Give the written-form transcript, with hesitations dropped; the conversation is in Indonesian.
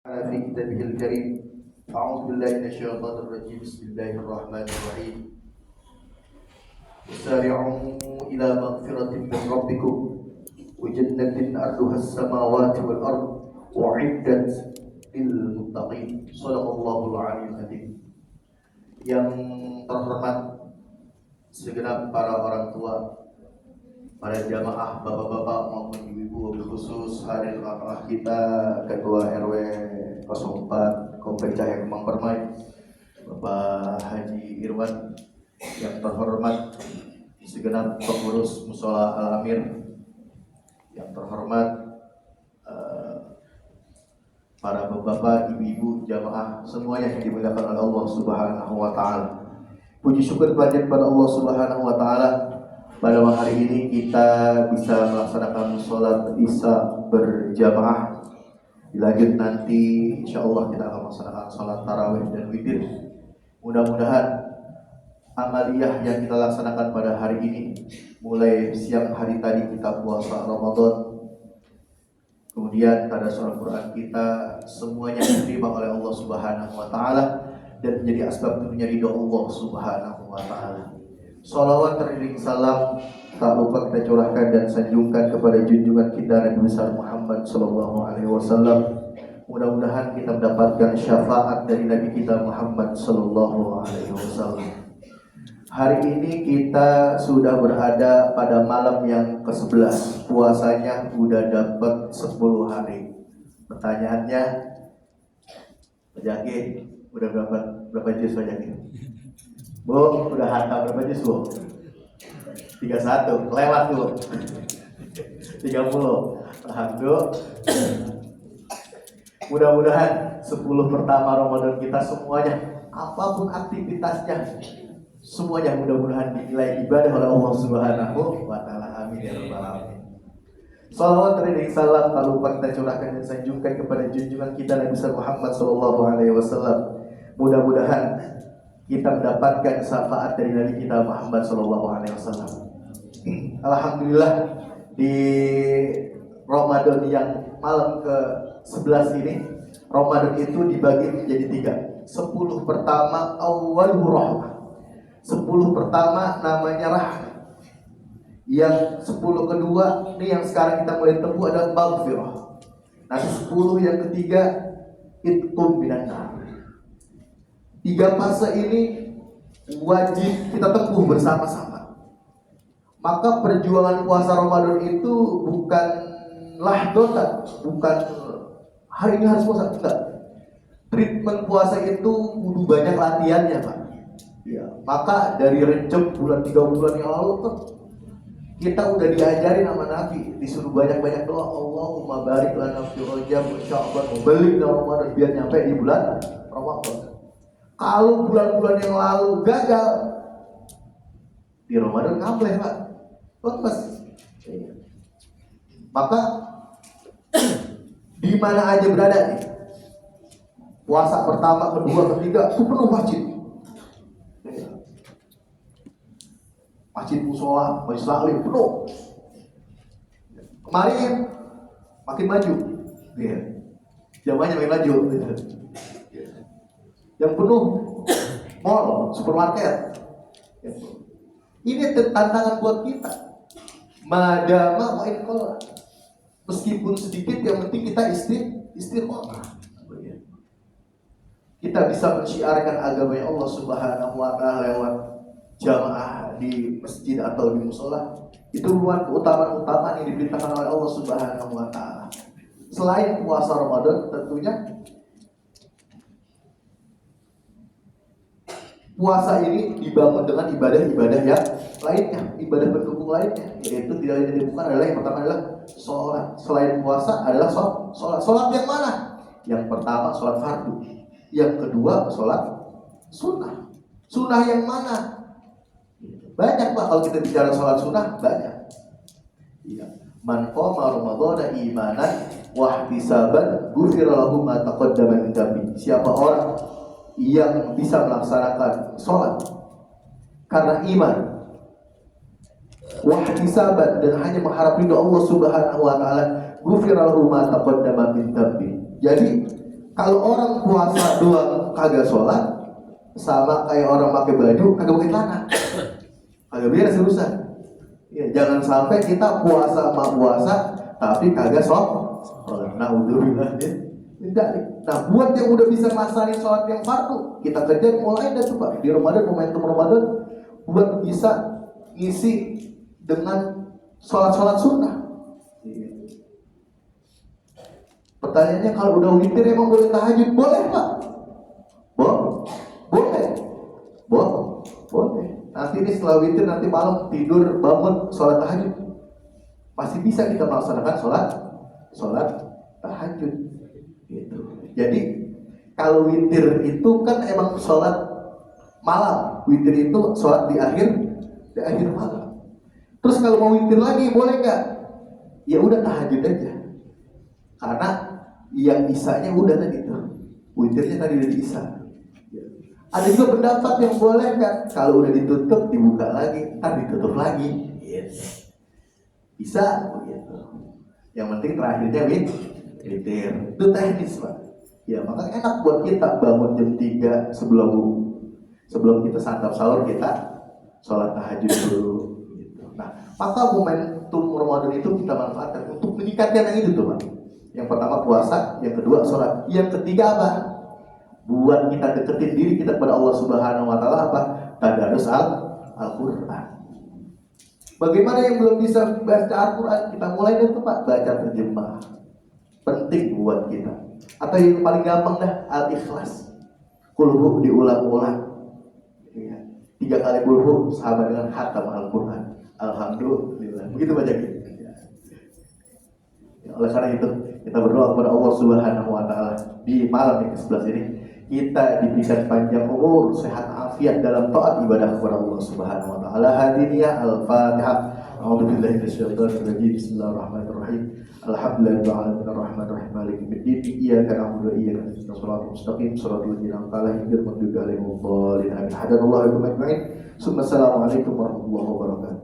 في كتابه الكريم. أعوذ بالله من الشيطان الرجيم. بسم الله الرحمن الرحيم. وسارعوا إلى مغفرة من ربكم وجنة أرضها السماوات والأرض أعدت للمتقين. صدق الله العلي العظيم. Yang terhormat segenap para orang tua, para jamaah, bapak-bapak maupun ibu-ibu, khusus hadir tengah kita Ketua RW 04 Komplek Cahaya Kemang Permai, Bapak Haji Irwan. Yang terhormat segenap pengurus Musola Al-Amir, yang terhormat para bapak, ibu-ibu, jamaah semuanya yang dimuliakan oleh Allah Subhanahu wa taala. Puji syukur panjang pada Allah Subhanahu wa taala. Pada hari ini kita bisa melaksanakan sholat Isya berjamaah. Dilanjut nanti insya Allah kita akan melaksanakan sholat tarawih dan witir. Mudah-mudahan amaliyah yang kita laksanakan pada hari ini, mulai siang hari tadi kita puasa Ramadan, kemudian pada surah Quran kita, semuanya diterima oleh Allah Subhanahu wa taala dan menjadi asbab turunnya ridho Allah Subhanahu wa taala. Salawat teriring salam tak lupa kita curahkan dan sanjungkan kepada junjungan kita Nabi besar Muhammad sallallahu alaihi wasallam. Mudah-mudahan kita mendapatkan syafaat dari Nabi kita Muhammad sallallahu alaihi wasallam. Hari ini kita sudah berada pada malam yang ke-11. Puasanya udah dapat 10 hari. Pertanyaannya, Pak Jaki, udah berapa juz Pak Jaki? Bu, udah hantam berapa juz Bu? 31, lewat Bu. 30. Alhamdulillah. Mudah-mudahan 10 pertama Ramadan kita semuanya, apapun aktivitasnya, semuanya mudah-mudahan dinilai ibadah oleh Allah Subhanahu wa taala. Amin ya rabbal alamin. Salawat teriring salam tak lupa kita curahkan dan sanjungkan kepada junjungan kita Nabi Muhammad sallallahu alaihi wasallam. Mudah-mudahan kita mendapatkan syafaat dari Nabi kita Muhammad sallallahu alaihi wasallam. Alhamdulillah, di Ramadan yang malam ke-11 ini, Ramadan itu dibagi menjadi 3. 10 pertama awalur rahmah. 10 pertama namanya rahmat. Yang 10 kedua ini yang sekarang kita mulai tempuh adalah maghfirah. Nanti 10 yang ketiga itqun minan nar. 3 fase ini wajib kita tempuh bersama-sama. Maka perjuangan puasa Ramadan itu bukanlah dosa, bukan hari ini harus puasa, enggak. Treatment puasa itu kudu banyak latihannya, Pak. Ya, maka dari Rejab bulan 3 bulan yang lalu tuh kita udah diajarin sama Nabi, disuruh banyak-banyak doa, Allahumma barik lana fi Rajab wa Sya'ban wa balik Ramadan biar nyampe di bulan Ramadan. Kalau bulan-bulan yang lalu gagal, di Ramadan ngableh Pak, lepas. Maka di mana aja berada nih, puasa pertama, kedua, ketiga, itu penuh masjid. Masjid musola, majelis taklim penuh. Kemarin makin maju, zamannya makin maju. Yang penuh mall, supermarket. Ini tantangan buat kita. Madama wa in qalla. Meskipun sedikit, yang penting kita istiqomah. Kita bisa mensyiarkan agama Allah Subhanahu wa taala lewat jamaah di masjid atau di musola. Itu merupakan keutamaan-keutamaan yang diberitakan oleh Allah Subhanahu wa taala. Selain puasa Ramadan, tentunya puasa ini dibangun dengan ibadah-ibadah yang lainnya, ibadah pendukung lainnya, yaitu tidak lain dan bukan adalah yang pertama adalah sholat. Selain puasa adalah sholat. Sholat yang mana? Yang pertama sholat fardu, yang kedua sholat sunnah. Sunnah yang mana? Banyak Pak, kalau kita bicara sholat sunnah banyak. Iya. Man qama ramadhana imanan wa ihtisaban ghufira lahu ma taqaddama min dhanbi. Siapa orang yang bisa melaksanakan sholat karena iman, wa ihtisaban, dan hanya mengharap ridho Allah Subhanahu wa taala, ghufira lahu ma taqaddama min dhanbi. Jadi Kalau orang puasa doang kagak sholat, sama kayak orang pakai baju kagak pakai celana, kagak beres urusan. Ya, jangan sampai kita puasa sama puasa tapi kagak sholat. Nah, udah tidak. Nah, buat yang udah bisa ngelaksanain sholat yang fardu, kita kejar mulai dah coba di Ramadan, momentum Ramadan, buat bisa ngisi dengan sholat sunnah. Pertanyaannya, kalau udah witir emang boleh tahajud? Boleh Pak? Boleh. Nanti ini setelah witir, nanti malam tidur bangun sholat tahajud, masih bisa kita melaksanakan sholat tahajud. Gitu. Jadi kalau witir itu kan emang sholat malam, witir itu sholat di akhir malam. Terus kalau mau witir lagi boleh nggak? Ya udah tahajud aja, karena yang isanya udah tadi tuh, witirnya tadi udah isya. Ada juga pendapat yang boleh kan, kalau udah ditutup dibuka lagi, kan ditutup lagi, gitu. Bisa begitu. Yang penting terakhirnya witir. Itu teknis Pak. Ya maka enak buat kita bangun jam 3 sebelum kita santap sahur, kita sholat tahajud dulu. Gitu. Nah, maka momentum Ramadan itu kita manfaatkan untuk meningkatkan yang itu tuh Pak. Yang pertama puasa, yang kedua sholat, yang ketiga apa? Buat kita deketin diri kita kepada Allah Subhanahu wa Ta'ala apa? Tadarus Al-Quran. Bagaimana yang belum bisa baca Al-Quran? Kita mulai dari Pak, baca terjemah. Penting buat kita. Atau yang paling gampang dah, Al-Ikhlas. Kulhu diulang-ulang. Ya. 3 kali kulhu sama dengan khatam Al-Quran. Alhamdulillah. Begitu baca kita. Ya, oleh karena itu kita berdoa kepada Allah Subhanahu wa Ta'ala di malam yang ke-11 ini, kita diberikan panjang umur, sehat afiat dalam taat ibadah kepada Allah Subhanahu wa Ta'ala. Hadiniya Al-Fatihah. A'udzubillahi minasyaitonir rajim. Bismillahirrahmanirrahim. Alhamdulillahirabbil alamin arrahmanirrahim maliki yaumiddin. Iyyaka na'budu wa iyyaka nasta'in. Shiratal mustaqim shiratal ladzina an'amta 'alaihim ghairil maghdubi 'alaihim waladdallin. Amin. Hadanallahu wa iyyakum ajma'in. Assalamualaikum warahmatullahi wabarakatuh.